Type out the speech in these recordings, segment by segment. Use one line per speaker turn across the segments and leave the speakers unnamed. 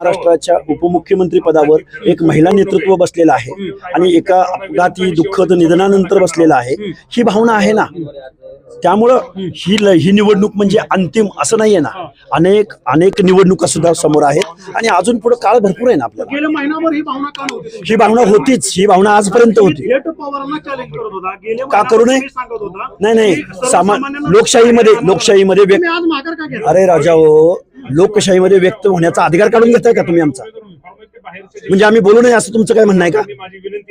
महाराष्ट्राच्या उपमुख्यमंत्री पदावर एक महिला नेतृत्व बसलेलं आहे आणि एका अपघाती दुःखद निधनानंतर बसलेलं आहे, ही भावना आहे ना. त्यामुळं ही निवडणूक म्हणजे अंतिम असं नाहीये ना. अनेक अनेक निवडणुका सुद्धा समोर आहेत आणि अजून पुढे काळ भरपूर आहे ना आपल्याला.
गेल्या महिनाभर ही भावना का नव्हती?
ही भावना होतीच, ही भावना आजपर्यंत होती.
पवारांना चॅलेंज करत होता,
का करू नये? नाही, लोकशाहीमध्ये
आज माघार का घेतला?
अरे राजा हो, लोकशाहीमध्ये व्यक्त होण्याचा अधिकार काढून घेताय का तुम्ही आमचा? म्हणजे आम्ही बोलू नये असं तुमचं काय म्हणणं आहे का?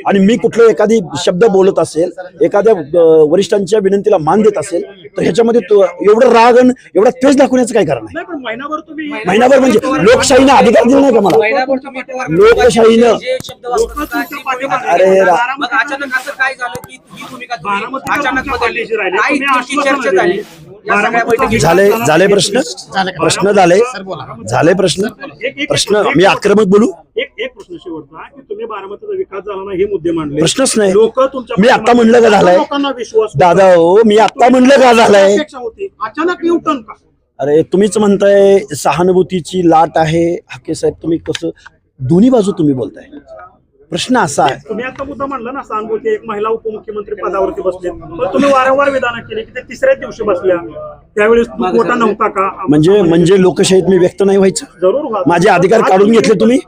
आणि मी कुठलं एखादी शब्द बोलत असेल, एखाद्या वरिष्ठांच्या विनंतीला मान देत असेल, तर ह्याच्यामध्ये एवढं राग आणि एवढा तेज दाखवण्याचं काय कारण आहे? महिनाभर म्हणजे लोकशाहीनं अधिकार दिला नाही का मला? लोकशाहीनं अरे झाले प्रश्न मी आक्रमक बोलू?
एक प्रश्न शेवटचा की तुम्ही बारामतीचा विकास झाला ना हे मुद्दे मांडले.
प्रश्नच नाही.
लोक तुमच्या
मी आता म्हणलं का झालाय दादा हो, मी आता म्हणलं का झालाय?
अचानक युटर्न का?
अरे तुम्हीच म्हणताय सहानुभूतीची लाट आहे. हाके साहेब तुम्ही कसं दोन्ही बाजू तुम्ही बोलताय. प्रश्न असा आहे, तुम्ही आता मुद्दा मांडला ना सहानुभूती, एक महिला उपमुख्यमंत्री पदावरती बसले, पण तुम्ही वारंवार विधान केली की ते तिसऱ्याच दिवशी बसल्या, त्यावेळेस कोटा नव्हता का? म्हणजे लोकशाहीत मी व्यक्त नाही व्हायचं?
जरूर
माझे अधिकार काढून घेतले तुम्ही.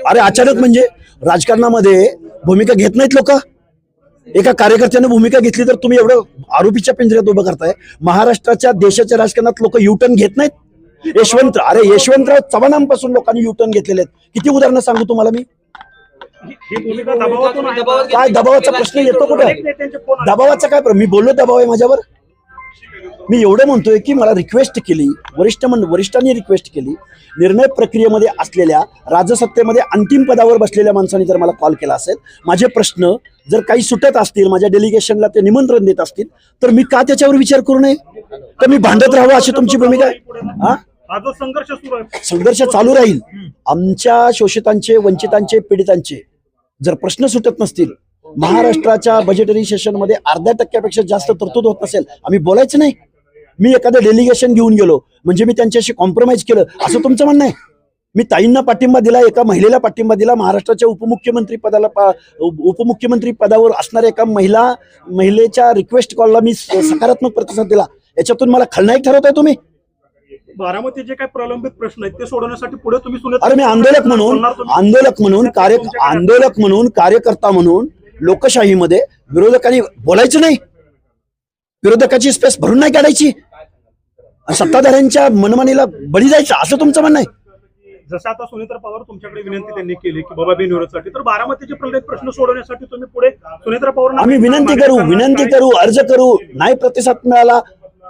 अरे अचानक म्हणजे राजकारणामध्ये भूमिका घेत नाहीत लोक. एका कार्यकर्त्याने भूमिका घेतली तर तुम्ही एवढं आरोपीच्या पिंजऱ्यात उभं करताय. महाराष्ट्राच्या देशाच्या राजकारणात लोक युटर्न घेत नाहीत. यशवंतराव चव्हाणांपासून लोकांनी युटर्न घेतलेले आहेत. किती उदाहरणं सांगू तुम्हाला मी? काय दबावाचा प्रश्न येतो कुठे? दबावाचा काय मी बोललो दबाव आहे माझ्यावर? मी एवढं म्हणतोय की मला रिक्वेस्ट केली, वरिष्ठांनी रिक्वेस्ट केली, निर्णय प्रक्रियेमध्ये असलेल्या, राजसत्तेमध्ये अंतिम पदावर बसलेल्या माणसांनी जर मला कॉल केला असेल, माझे प्रश्न जर काही सुटत असतील, माझ्या डेलिगेशनला ते निमंत्रण देत असतील, तर मी का त्याच्यावर विचार करू नये? तर मी भांडत राहावं अशी तुमची भूमिका आहे? संघर्ष चालू राहील. आमच्या शोषितांचे, वंचितांचे, पीडितांचे जर प्रश्न सुटत नसतील, महाराष्ट्राच्या बजेटरी सेशनमध्ये 0.5% जास्त तरतूद होत नसेल, आम्ही बोलायचं नाही. मी एखादं डेलिगेशन घेऊन गेलो म्हणजे मी त्यांच्याशी कॉम्प्रोमाइज केलं असं तुमचं म्हणणं आहे? मी ताईंना पाठिंबा दिला, एका महिलेला पाठिंबा दिला, महाराष्ट्राच्या उपमुख्यमंत्री पदावर असणाऱ्या एका महिलेच्या रिक्वेस्ट कॉलला मी सकारात्मक प्रतिसाद दिला. याच्यातून मला खलनायक ठरवताय तुम्ही?
बारामती जे काही प्रलंबित प्रश्न आहेत ते सोडवण्यासाठी पुढे तुम्ही
अरे मी आंदोलक म्हणून कार्यकर्ता म्हणून लोकशाहीमध्ये विरोधकांनी बोलायचं नाही, विरोधकाची स्पेस भरून नाही काढायची, सत्ताधाऱ्यांच्या मनमानीला बळी जायचं असं तुमचं म्हणणं आहे?
जसं आता सुनेत्रा पवार तुमच्याकडे विनंती त्यांनी केली की बाबा बिनविरोधसाठी, तर बारामतीचे प्रलंबित प्रश्न सोडवण्यासाठी तुम्ही पुढे सुनेत्रा पवार
आम्ही विनंती करू, अर्ज करू. नाही प्रतिसाद मिळाला,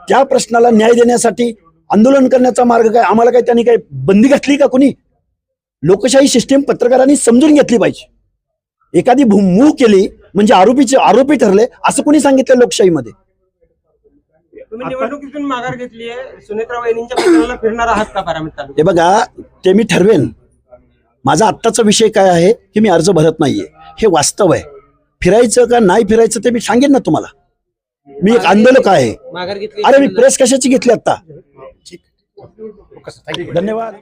त्या प्रश्नाला न्याय देण्यासाठी आंदोलन करण्याचा मार्ग काय? आम्हाला काय त्यांनी काय बंदी घातली का? कोणी? लोकशाही सिस्टीम पत्रकारांनी समजून घेतली पाहिजे. एखादी मूव केली म्हणजे आरोपी ठरले असं कोणी सांगितलं लोकशाहीमध्ये?
तुम्ही निवडणुकीतून माघार घेतली आहे, सुनेत्रा वहिनींच्या पत्राला फिरणार आहात का बारामतीत?
हे बघा, ते मी ठरवेन. माझा आत्ताचा विषय काय आहे की मी अर्ज भरत नाहीये, हे वास्तव आहे. फिरायचं का नाही फिरायचं ते मी सांगेन ना तुम्हाला. मी एक आंदोलक आहे.
माघार घेतली?
अरे मी प्रेस कशाची घेतली आता? धन्यवाद.